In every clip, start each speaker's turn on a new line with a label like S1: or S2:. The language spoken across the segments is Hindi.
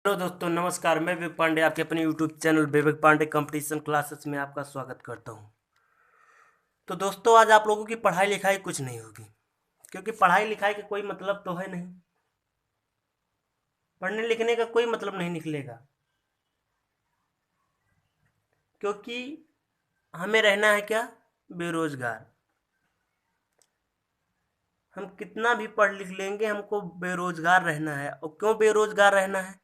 S1: हेलो दोस्तों, नमस्कार। मैं विवेक पांडे आपके अपने यूट्यूब चैनल विवेक पांडे कंपटीशन क्लासेस में आपका स्वागत करता हूं। तो दोस्तों, आज आप लोगों की पढ़ाई लिखाई कुछ नहीं होगी, क्योंकि पढ़ाई लिखाई का कोई मतलब तो है नहीं। पढ़ने लिखने का कोई मतलब नहीं निकलेगा, क्योंकि हमें रहना है क्या? बेरोजगार। हम कितना भी पढ़ लिख लेंगे, हमको बेरोजगार रहना है। और क्यों बेरोजगार रहना है?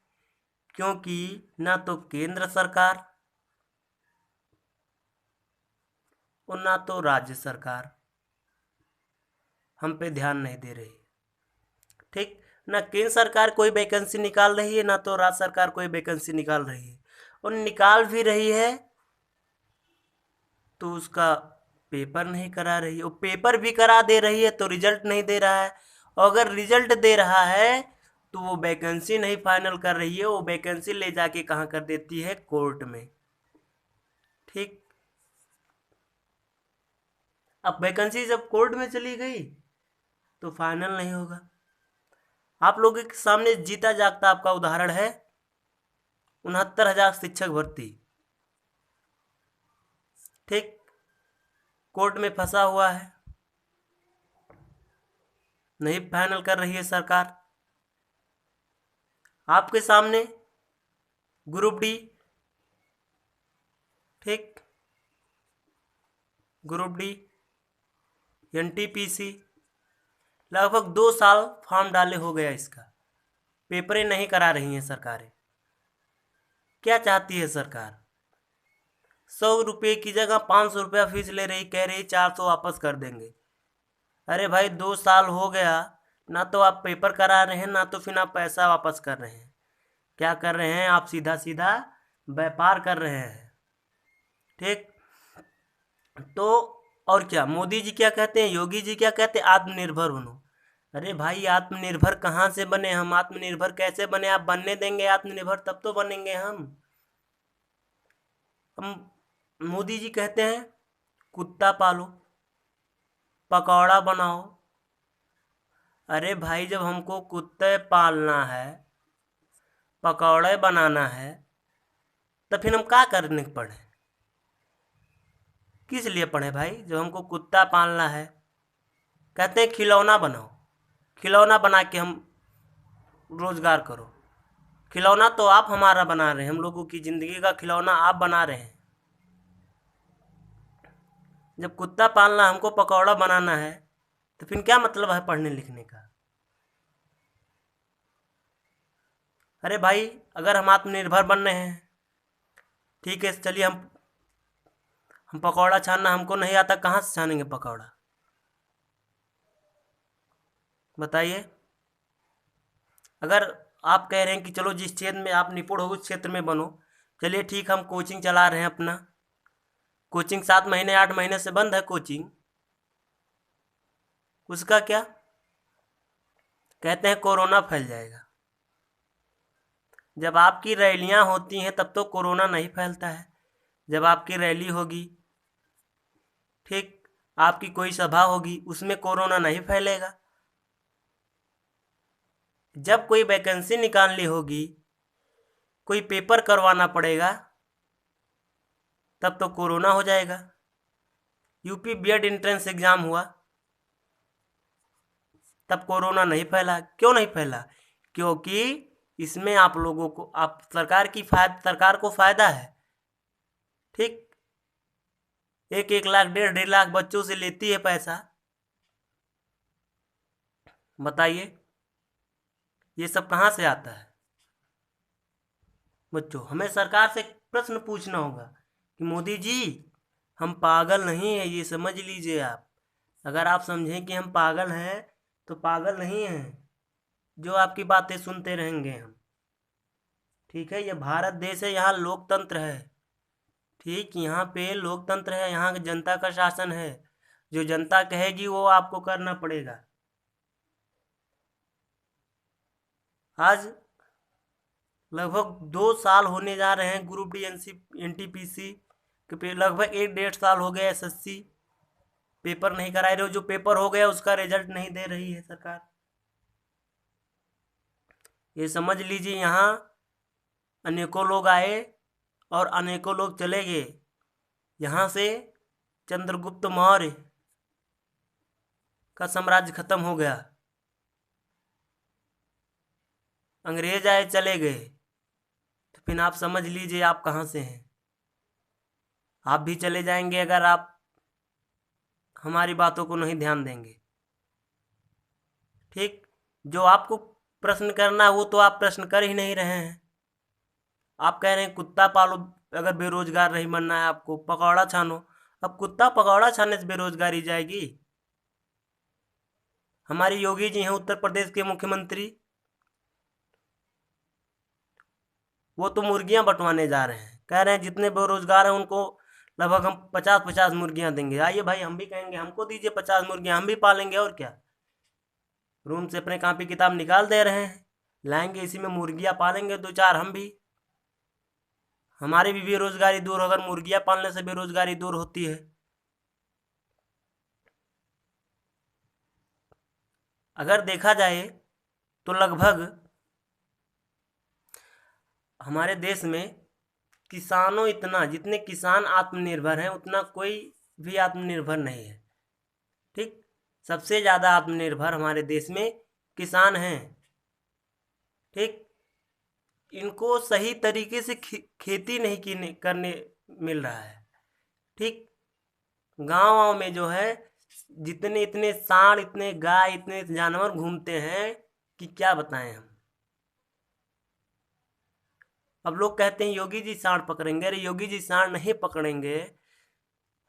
S1: क्योंकि ना तो केंद्र सरकार और ना तो राज्य सरकार हम पे ध्यान नहीं दे रही। ठीक। ना केंद्र सरकार कोई वैकेंसी निकाल रही है, ना तो राज्य सरकार कोई वैकेंसी निकाल रही है। और निकाल भी रही है तो उसका पेपर नहीं करा रही है। और पेपर भी करा दे रही है तो रिजल्ट नहीं दे रहा है। और अगर रिजल्ट दे रहा है तो वो वैकेंसी नहीं फाइनल कर रही है। वो वैकेंसी ले जाके कहाँ कर देती है? कोर्ट में। ठीक। अब वैकेंसी जब कोर्ट में चली गई तो फाइनल नहीं होगा। आप लोगों के सामने जीता जागता आपका उदाहरण है 69,000 शिक्षक भर्ती। ठीक। कोर्ट में फंसा हुआ है, नहीं फाइनल कर रही है सरकार। आपके सामने ग्रुप डी। ठीक। ग्रुप डी, एनटीपीसी, लगभग 2 साल फॉर्म डाले हो गया इसका। पेपरें नहीं करा रही हैं सरकारें। क्या चाहती है सरकार? 100 रुपये की जगह 500 रुपया फीस ले रही, कह रही 400 वापस कर देंगे। अरे भाई, 2 साल हो गया, ना तो आप पेपर करा रहे हैं, ना तो फिर आप पैसा वापस कर रहे हैं। क्या कर रहे हैं आप? सीधा सीधा व्यापार कर रहे हैं। ठीक। तो और क्या मोदी जी क्या कहते हैं, योगी जी क्या कहते हैं? आत्मनिर्भर बनो। अरे भाई, आत्मनिर्भर कहाँ से बने हम? आत्मनिर्भर कैसे बने? आप बनने देंगे आत्मनिर्भर? तब तो बनेंगे हम मोदी जी कहते हैं कुत्ता पालो, पकौड़ा बनाओ। अरे भाई, जब हमको कुत्ते पालना है, पकौड़े बनाना है, तो फिर हम क्या करने पड़े? किस लिए पढ़े भाई? जब हमको कुत्ता पालना है, कहते हैं खिलौना बनाओ। खिलौना बना के हम रोजगार करो। खिलौना तो आप हमारा बना रहे हैं, हम लोगों की जिंदगी का खिलौना आप बना रहे हैं। जब कुत्ता पालना, हमको पकौड़ा बनाना है, तो फिर क्या मतलब है पढ़ने लिखने का? अरे भाई, अगर हम आत्मनिर्भर बन रहे हैं, ठीक है, चलिए, हम पकौड़ा छानना हमको नहीं आता, कहाँ से छानेंगे पकौड़ा? बताइए। अगर आप कह रहे हैं कि चलो जिस क्षेत्र में आप निपुण हो उस क्षेत्र में बनो, चलिए ठीक, हम कोचिंग चला रहे हैं अपना। कोचिंग 7 महीने 8 महीने से बंद है कोचिंग। उसका क्या? कहते हैं कोरोना फैल जाएगा। जब आपकी रैलियां होती हैं तब तो कोरोना नहीं फैलता है। जब आपकी रैली होगी, ठीक, आपकी कोई सभा होगी, उसमें कोरोना नहीं फैलेगा। जब कोई वैकेंसी निकालनी होगी, कोई पेपर करवाना पड़ेगा, तब तो कोरोना हो जाएगा। यूपी बीएड एंट्रेंस एग्जाम हुआ, तब कोरोना नहीं फैला। क्यों नहीं फैला? क्योंकि इसमें आप लोगों को, आप सरकार को फायदा है। ठीक। 1-1 लाख 1.5-1.5 लाख बच्चों से लेती है पैसा। बताइए, ये सब कहाँ से आता है? बच्चों, हमें सरकार से प्रश्न पूछना होगा कि मोदी जी, हम पागल नहीं है, ये समझ लीजिए आप। अगर आप समझें कि हम पागल हैं, तो पागल नहीं हैं जो आपकी बातें सुनते रहेंगे हम। ठीक है, ये भारत देश है, यहाँ लोकतंत्र है। ठीक, यहाँ पे लोकतंत्र है, यहाँ जनता का शासन है। जो जनता कहेगी वो आपको करना पड़ेगा। आज लगभग 2 साल होने जा रहे हैं ग्रुप डी एनटीपीसी के लगभग 1-1.5 साल हो गया एसएससी पेपर नहीं करा रहे हो। जो पेपर हो गया उसका रिजल्ट नहीं दे रही है सरकार। ये समझ लीजिए, यहाँ अनेकों लोग आए और अनेकों लोग चले गए। यहाँ से चंद्रगुप्त मौर्य का साम्राज्य खत्म हो गया। अंग्रेज आए, चले गए। तो फिर आप समझ लीजिए आप कहाँ से हैं। आप भी चले जाएंगे अगर आप हमारी बातों को नहीं ध्यान देंगे। ठीक, जो आपको प्रश्न करना है वो तो आप प्रश्न कर ही नहीं रहे हैं। आप कह रहे हैं कुत्ता पालो अगर बेरोजगार नहीं बनना है आपको, पकौड़ा छानो। अब कुत्ता पकौड़ा छानने से बेरोजगारी जाएगी? हमारे योगी जी हैं उत्तर प्रदेश के मुख्यमंत्री, वो तो मुर्गियां बंटवाने जा रहे हैं। कह रहे हैं जितने बेरोजगार हैं उनको लगभग हम 50-50 मुर्गियां देंगे। आइए भाई, हम भी कहेंगे हमको दीजिए 50 मुर्गियां, हम भी पालेंगे। और क्या, रूम से अपने कॉपी किताब निकाल दे रहे हैं, लाएंगे इसी में मुर्गियां पालेंगे 2-4 हम भी। हमारी भी बेरोजगारी दूर होकर मुर्गियां पालने से बेरोजगारी दूर होती है। अगर देखा जाए तो लगभग हमारे देश में किसानों इतना, जितने किसान आत्मनिर्भर हैं उतना कोई भी आत्मनिर्भर नहीं है। ठीक, सबसे ज़्यादा आत्मनिर्भर हमारे देश में किसान हैं। ठीक, इनको सही तरीके से खेती नहीं करने मिल रहा है। ठीक, गाँव में जो है जितने इतने सांड, इतने गाय, इतने जानवर घूमते हैं कि क्या बताएं हम। अब लोग कहते हैं योगी जी सांड पकड़ेंगे। अरे योगी जी सांड नहीं पकड़ेंगे।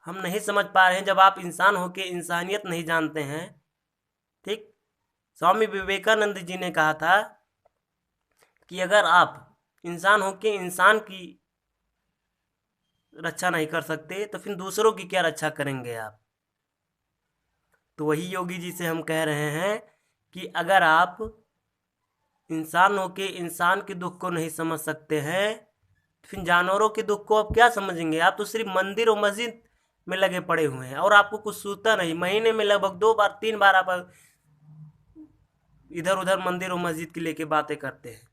S1: हम नहीं समझ पा रहे हैं जब आप इंसान होके इंसानियत नहीं जानते हैं। ठीक, स्वामी विवेकानंद जी ने कहा था कि अगर आप इंसान होके इंसान की रक्षा नहीं कर सकते तो फिर दूसरों की क्या रक्षा करेंगे आप। तो वही योगी जी से हम कह रहे हैं कि अगर आप इंसान होके इंसान के दुख को नहीं समझ सकते हैं तो फिर जानवरों के दुख को आप क्या समझेंगे। आप तो सिर्फ मंदिर और मस्जिद में लगे पड़े हुए हैं और आपको कुछ सूझता नहीं। महीने में लगभग 2-3 बार आप इधर उधर मंदिर और मस्जिद की लेके बातें करते हैं।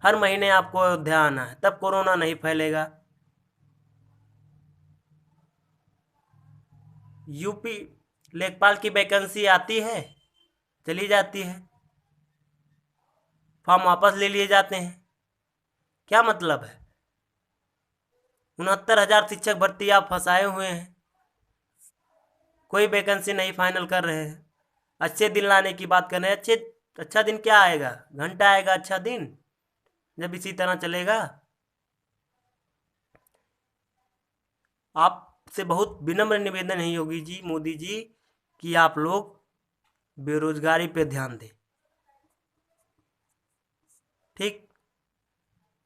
S1: हर महीने आपको अयोध्या आना है, तब कोरोना नहीं फैलेगा। यूपी लेखपाल की वैकेंसी आती है, चली जाती है, फॉर्म वापस ले लिए जाते हैं। क्या मतलब है? 69,000 शिक्षक भर्ती आप फंसाए हुए हैं, कोई वैकेंसी नहीं फाइनल कर रहे हैं। अच्छे दिन लाने की बात कर रहे हैं। अच्छा दिन क्या आएगा? घंटा आएगा अच्छा दिन जब इसी तरह चलेगा। आपसे बहुत विनम्र निवेदन है योगी जी, मोदी जी, कि आप लोग बेरोजगारी पे ध्यान दें। ठीक,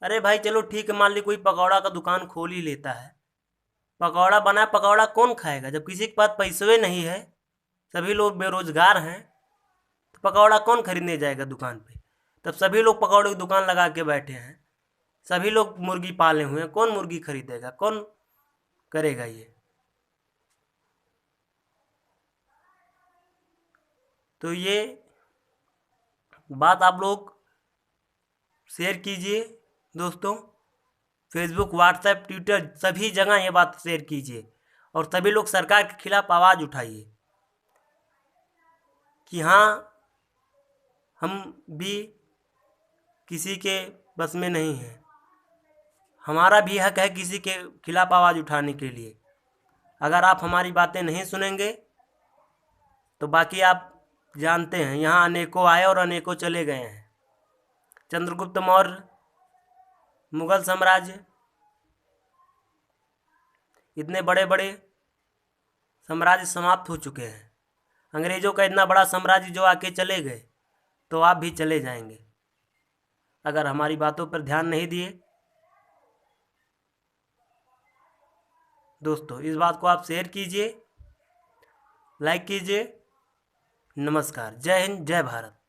S1: अरे भाई चलो ठीक है, मान ली कोई पकौड़ा का दुकान खोल ही लेता है, पकौड़ा बना, पकौड़ा कौन खाएगा जब किसी के पास पैसे नहीं है, सभी लोग बेरोजगार हैं, तो पकौड़ा कौन खरीदने जाएगा दुकान पे। तब सभी लोग पकौड़े की दुकान लगा के बैठे हैं, सभी लोग मुर्गी पाले हुए हैं, कौन मुर्गी खरीदेगा, कौन करेगा ये। तो ये बात आप लोग शेयर कीजिए दोस्तों, फेसबुक, व्हाट्सएप, ट्विटर, सभी जगह ये बात शेयर कीजिए और सभी लोग सरकार के खिलाफ आवाज़ उठाइए कि हाँ, हम भी किसी के बस में नहीं हैं, हमारा भी हक है किसी के खिलाफ आवाज़ उठाने के लिए। अगर आप हमारी बातें नहीं सुनेंगे तो बाकी आप जानते हैं, यहाँ अनेकों आए और अनेकों चले गए हैं। चंद्रगुप्त मौर्य, मुगल साम्राज्य, इतने बड़े बड़े साम्राज्य समाप्त हो चुके हैं। अंग्रेज़ों का इतना बड़ा साम्राज्य जो आके चले गए, तो आप भी चले जाएंगे अगर हमारी बातों पर ध्यान नहीं दिए। दोस्तों, इस बात को आप शेयर कीजिए, लाइक कीजिए। नमस्कार, जय हिंद, जय भारत।